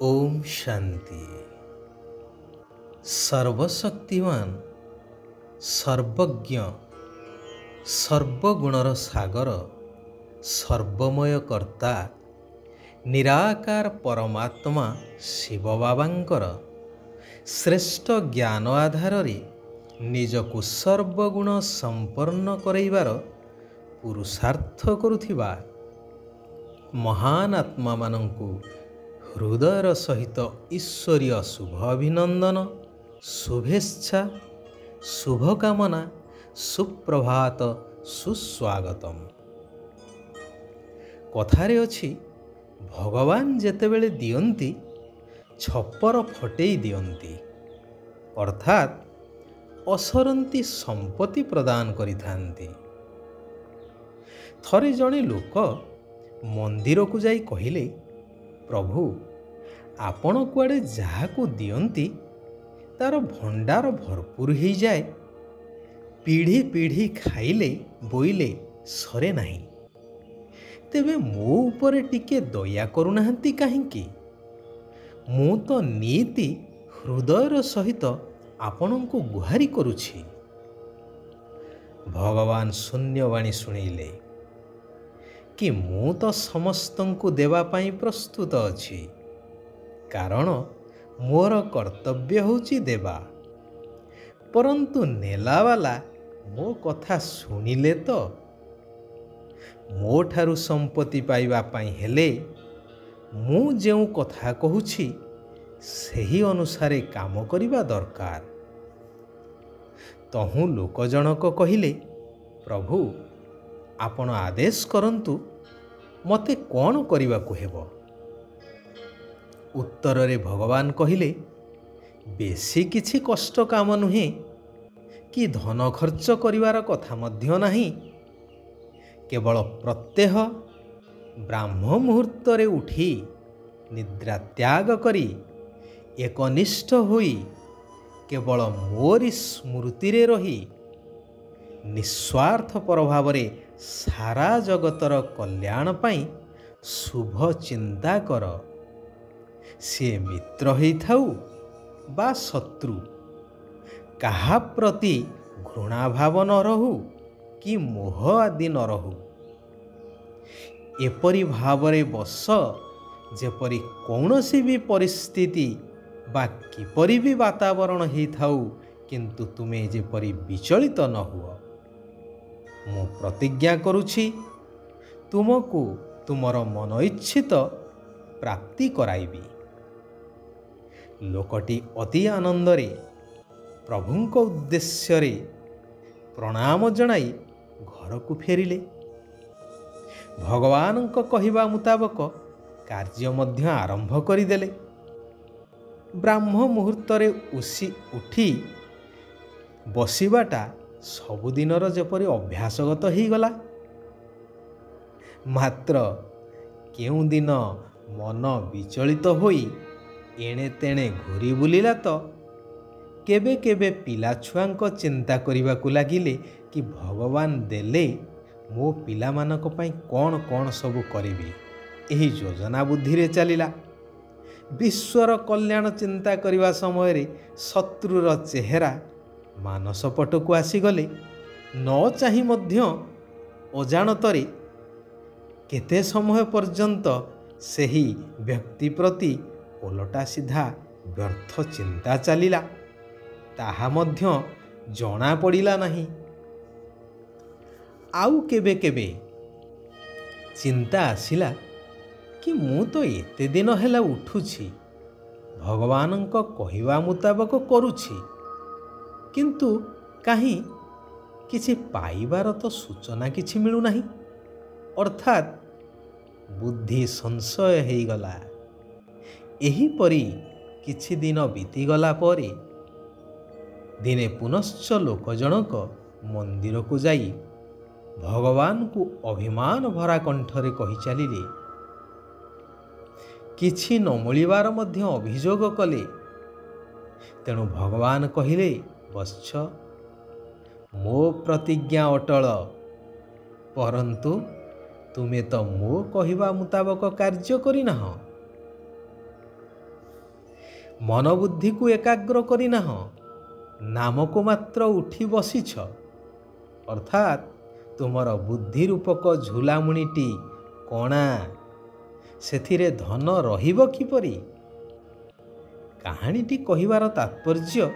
ओम शांति। सर्वशक्तिमान सर्वज्ञ सर्वगुणर सागर सर्वमय कर्ता निराकार परमात्मा शिव बाबांकर श्रेष्ठ ज्ञान आधार निजकु सर्वगुण संपन्न करैबार पुरुषार्थ करुथिबा महान आत्मा मानंकु हृदयर सहित ईश्वरीय शुभ अभिनंदन शुभेच्छा शुभकामना सुप्रभात सुस्वागतम। कथारे अछि भगवान जेतेबेले दियंती छपर फटेई दियंती अर्थात असरंती संपत्ति प्रदान करिथांती। थरे जणे लोक मंदिर को जाई कहिले, प्रभु आपण कुआडे जाहाकू दियंती तार भंडार भरपूर हो जाए, पीढ़ी पीढ़ी खाइले बोइले सरे नहीं, तेबे मो उपरे टिके दया करुनाहांती काहींकी? मु तो नीति हृदयर सहित आपणंकु गुहारी करुछि। भगवान शून्यवाणी शुणिले कि मु तो समस्तंकु देवा पाई प्रस्तुत अछि, कारण मोर कर्तव्य होछि देवा। परंतु नेलावाला मो कथा शुणिले तो मो ठारु संपत्ति पाइबा पाई हेले मु जेउ कथा कहूछि सही अनुसारे काम करिबा दरकार। तहु लोक जनक कहिले, प्रभु आपण आदेश करंतु मते कौन करिबा को हेबो? उत्तर रे भगवान कहिले, बेसी किछि कष्ट काम नुहे कि धन खर्च करिवार कथा मध्य नाही। केवल प्रत्यह ब्राह्म मुहूर्त रे उठी निद्रा त्याग करी एकनिष्ठ होई केवल मोरी स्मृति रे रही निस्वार्थ प्रभाव रे सारा जगतर कल्याण पाई शुभ चिंता कर। से मित्र ही थाउ बा शत्रु, कहा प्रति घृणा भाव न रहू कि मोह आदि न रहू। एपरि भावरे बस जेपरि कौनसी भी परिस्थिति बा किपरि भी वातावरण ही थाउ, किंतु तुमे जेपरि विचलित न हुआ। मु प्रतिज्ञा करुछि तुमको तुमर मन इच्छित प्राप्ति कराइबी। लोकटी अति आनंद रे प्रभुंक उद्देश्य रे प्रणाम जणाई घर को फेरिले। भगवान को कहिबा मुताबक कार्य मध्य आरंभ करिदेले। ब्राह्म मुहूर्त रे उठी बसिबाटा सबुदिनर जेपरि अभ्यासगत ही गला। मात्र केउ दिन मन विचलित होई एणे तेणे घूरी बुलिला तो केबे केबे पिला छुआंक चिंता करिबा को लागिले कि भगवान देले मो पिला मानक पई कौन कौन सब करिबी। एही योजना बुद्धि रे चलिला। विश्वर कल्याण चिंता करिबा समय रे शत्रुर चेहरा मानस पट को आसीगले। न चाही मध्य अजाणतरे केते समय पर्यंत सही व्यक्ति प्रति ओलटा सीधा व्यर्थ चिंता चलिला, ताहा मध्य जଣା पड़िला नहीं। आउ केबे केबे चिंता आसिला कि मु तो एते दिन हेला उठुछि, भगवानंक कहिबा मुताबक करुछि, किंतु काहीं किछि पाइबार तो सूचना किछि मिलु नाही। अर्थात बुद्धि संशय हेई गला। एही परी किछि दिन बीतीगला परे दिने पुनश्च लोक जनक मंदिर को जाई भगवान को अभिमान भरा कंठरे कहि चलिले। किछि न मिलिबार मध्य अभियोग कले। तेणु भगवान कहिले, वत्स मो प्रतिज्ञा अटल, परंतु तुमे तो मो कहिबा मुताबक कार्य करिनाह। ମନବୁଦ୍ଧିକୁ ଏକାଗ୍ର କରିନାହ, ନାମକୁ ମାତ୍ର ଉଠି ବସିଛ। ଅର୍ଥାତ୍ ତୁମର ବୁଦ୍ଧି ରୂପକ ଝୁଲାମୁଣିଟି କଣା, ସେଥିରେ ଧନ ରହିବ କିପରି? କାହାଣୀଟି କହିବାର ତାତ୍ପର୍ଯ୍ୟ,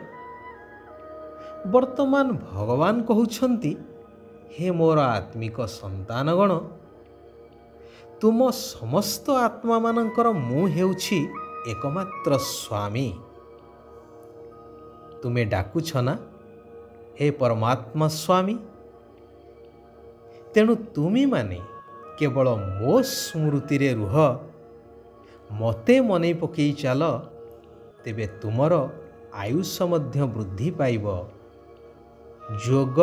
ବର୍ତ୍ତମାନ ଭଗବାନ କହୁଛନ୍ତି, ହେ ମୋର ଆତ୍ମିକ ସନ୍ତାନଗଣ, ତୁମ ସମସ୍ତ ଆତ୍ମାମାନଙ୍କର ମୁଁ ହେଉଛି ଏକମାତ୍ର ସ୍ୱାମୀ। ତୁମେ ଡାକୁଛ ନା, ହେ ପରମାତ୍ମା ସ୍ୱାମୀ। ତେଣୁ ତୁମେମାନେ କେବଳ ମୋ ସ୍ମୃତିରେ ରୁହ, ମୋତେ ମନେ ପକାଇ ଚାଲ, ତେବେ ତୁମର ଆୟୁଷ ମଧ୍ୟ ବୃଦ୍ଧି ପାଇବ। ଯୋଗ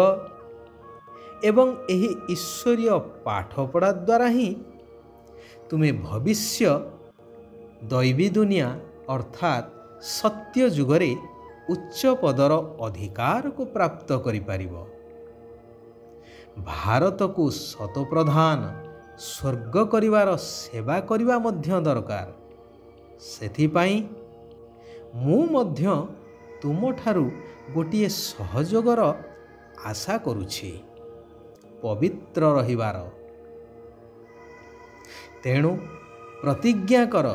ଏବଂ ଏହି ଈଶ୍ୱରୀୟ ପାଠପଢ଼ା ଦ୍ୱାରା ହିଁ ତୁମେ ଭବିଷ୍ୟ ଦୈବୀ ଦୁନିଆ ଅର୍ଥାତ୍ ସତ୍ୟ ଯୁଗରେ ଉଚ୍ଚ ପଦର ଅଧିକାରକୁ ପ୍ରାପ୍ତ କରିପାରିବ। ଭାରତକୁ ଶତପ୍ରଧାନ ସ୍ୱର୍ଗ କରିବାର ସେବା କରିବା ମଧ୍ୟ ଦରକାର। ସେଥିପାଇଁ ମୁଁ ମଧ୍ୟ ତୁମଠାରୁ ଗୋଟିଏ ସହଯୋଗର ଆଶା କରୁଛି, ପବିତ୍ର ରହିବାର। ତେଣୁ ପ୍ରତିଜ୍ଞା କର,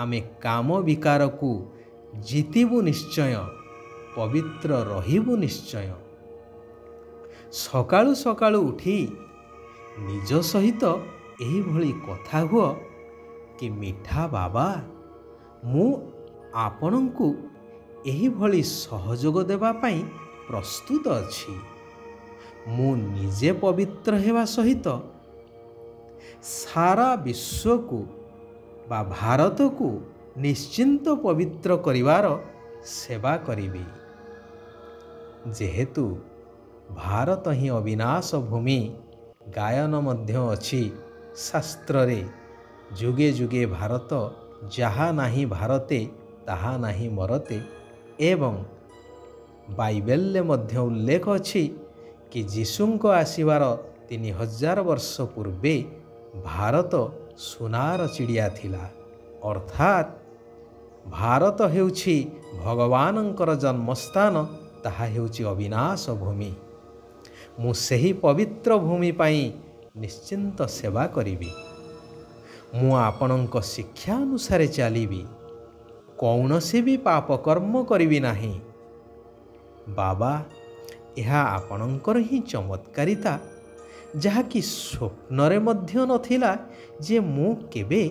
ଆମେ କାମ ବିକାରକୁ ଜିତିବୁ ନିଶ୍ଚୟ, ପବିତ୍ର ରହିବୁ ନିଶ୍ଚୟ। ସକାଳୁ ସକାଳୁ ଉଠି ନିଜ ସହିତ ଏହିଭଳି କଥା ହୁଅ କି, ମିଠା ବାବା, ମୁଁ ଆପଣଙ୍କୁ ଏହିଭଳି ସହଯୋଗ ଦେବା ପାଇଁ ପ୍ରସ୍ତୁତ ଅଛି। ମୁଁ ନିଜେ ପବିତ୍ର ହେବା ସହିତ ସାରା ବିଶ୍ୱକୁ ବା ଭାରତକୁ ନିଶ୍ଚିନ୍ତ ପବିତ୍ର କରିବାର ସେବା କରିବି। ଯେହେତୁ ଭାରତ ହିଁ ଅବିନାଶ ଭୂମି, ଗାୟନ ମଧ୍ୟ ଅଛି ଶାସ୍ତ୍ରରେ, ଯୁଗେ ଯୁଗେ ଭାରତ, ଯାହା ନାହିଁ ଭାରତେ ତାହା ନାହିଁ ମରତେ। ଏବଂ ବାଇବେଲରେ ମଧ୍ୟ ଉଲ୍ଲେଖ ଅଛି କି ଯୀଶୁଙ୍କ ଆସିବାର 3000 ବର୍ଷ ପୂର୍ବେ ଭାରତ ସୁନାର ଚିଡ଼ିଆ ଥିଲା। ଅର୍ଥାତ୍ ଭାରତ ହେଉଛି ଭଗବାନଙ୍କର ଜନ୍ମସ୍ଥାନ, ତାହା ହେଉଛି ଅବିନାଶ ଭୂମି। ମୁଁ ସେହି ପବିତ୍ର ଭୂମି ପାଇଁ ନିଶ୍ଚିନ୍ତ ସେବା କରିବି। ମୁଁ ଆପଣଙ୍କ ଶିକ୍ଷା ଅନୁସାରେ ଚାଲିବି, କୌଣସି ବି ପାପ କର୍ମ କରିବି ନାହିଁ। ବାବା, ଏହା ଆପଣଙ୍କର ହିଁ ଚମତ୍କାରିତା, ଯାହାକି ସ୍ୱପ୍ନରେ ମଧ୍ୟ ନଥିଲା ଯେ ମୁଁ କେବେ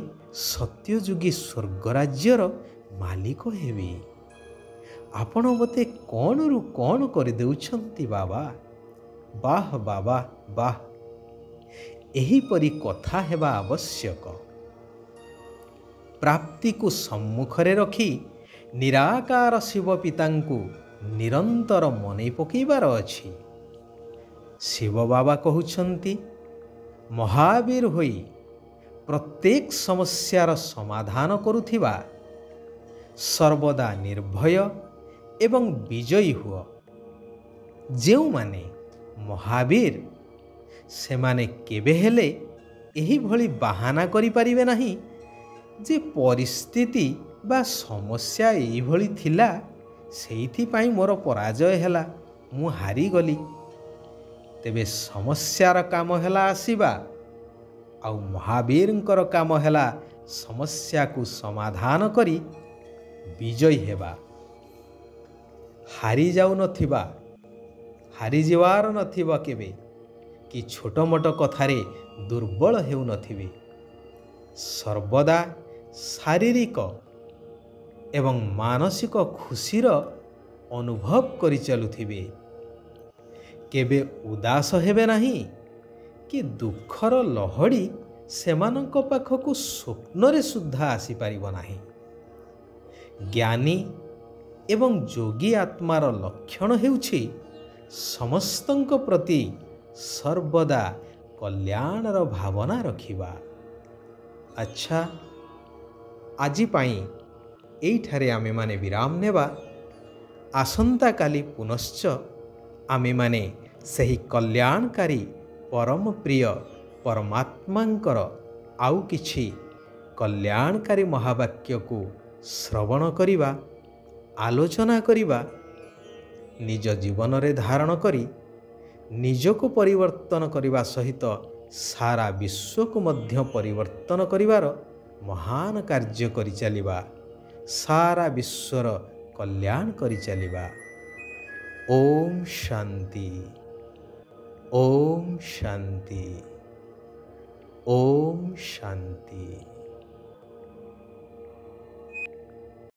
ସତ୍ୟଯୁଗୀ ସ୍ୱର୍ଗରାଜ୍ୟର ମାଲିକ ହେବି। ଆପଣ ମୋତେ କ'ଣରୁ କ'ଣ କରିଦେଉଛନ୍ତି ବାବା। ବାଃ ବାବା ବାଃ, ଏହିପରି କଥା ହେବା ଆବଶ୍ୟକ। ପ୍ରାପ୍ତିକୁ ସମ୍ମୁଖରେ ରଖି ନିରାକାର ଶିବ ପିତାଙ୍କୁ ନିରନ୍ତର ମନେ ପକାଇବାର ଅଛି। ଶିବ ବାବା କହୁଛନ୍ତି, ମହାବୀର ହୋଇ ପ୍ରତ୍ୟେକ ସମସ୍ୟାର ସମାଧାନ କରୁଥିବା, ସର୍ବଦା ନିର୍ଭୟ ଏବଂ ବିଜୟୀ ହୁଅ। ଯେଉଁମାନେ ମହାବୀର, ସେମାନେ କେବେ ହେଲେ ଏହିଭଳି ବାହାନା କରିପାରିବେ ନାହିଁ ଯେ ପରିସ୍ଥିତି ବା ସମସ୍ୟା ଏଇଭଳି ଥିଲା, ସେଇଥିପାଇଁ ମୋର ପରାଜୟ ହେଲା, ମୁଁ ହାରିଗଲି। ତେବେ ସମସ୍ୟାର କାମ ହେଲା ଆସିବା, ଆଉ ମହାବୀରଙ୍କର କାମ ହେଲା ସମସ୍ୟାକୁ ସମାଧାନ କରି ବିଜୟୀ ହେବା। ହାରିଯିବାର ନଥିବ କେବେ, କି ଛୋଟ ମୋଟ କଥାରେ ଦୁର୍ବଳ ହେଉନଥିବେ। ସର୍ବଦା ଶାରୀରିକ ଏବଂ ମାନସିକ ଖୁସିର ଅନୁଭବ କରି ଚାଲୁଥିବେ। କେବେ ଉଦାସ ହେବେ ନାହିଁ, କି ଦୁଃଖର ଲହଡ଼ି ସେମାନଙ୍କ ପାଖକୁ ସ୍ୱପ୍ନରେ ସୁଦ୍ଧା ଆସିପାରିବ ନାହିଁ। ଜ୍ଞାନୀ ଏବଂ ଯୋଗୀ ଆତ୍ମାର ଲକ୍ଷଣ ହେଉଛି ସମସ୍ତଙ୍କ ପ୍ରତି ସର୍ବଦା କଲ୍ୟାଣର ଭାବନା ରଖିବା। ଆଚ୍ଛା, ଆଜି ପାଇଁ ଏଇଠାରେ ଆମେମାନେ ବିରାମ ନେବା। ଆସନ୍ତାକାଲି ପୁନଶ୍ଚ ଆମେମାନେ ସେହି କଲ୍ୟାଣକାରୀ ପରମ ପ୍ରିୟ ପରମାତ୍ମାଙ୍କର ଆଉ କିଛି କଲ୍ୟାଣକାରୀ ମହାବାକ୍ୟକୁ ଶ୍ରବଣ କରିବା, ଆଲୋଚନା କରିବା, ନିଜ ଜୀବନରେ ଧାରଣ କରି ନିଜକୁ ପରିବର୍ତ୍ତନ କରିବା ସହିତ ସାରା ବିଶ୍ୱକୁ ମଧ୍ୟ ପରିବର୍ତ୍ତନ କରିବାର ମହାନ କାର୍ଯ୍ୟ କରିଚାଲିବା, ସାରା ବିଶ୍ୱର କଲ୍ୟାଣ କରିଚାଲିବା। ଓମ୍ ଶାନ୍ତି, ଓମ୍ ଶାନ୍ତି, ଓମ୍ ଶାନ୍ତି।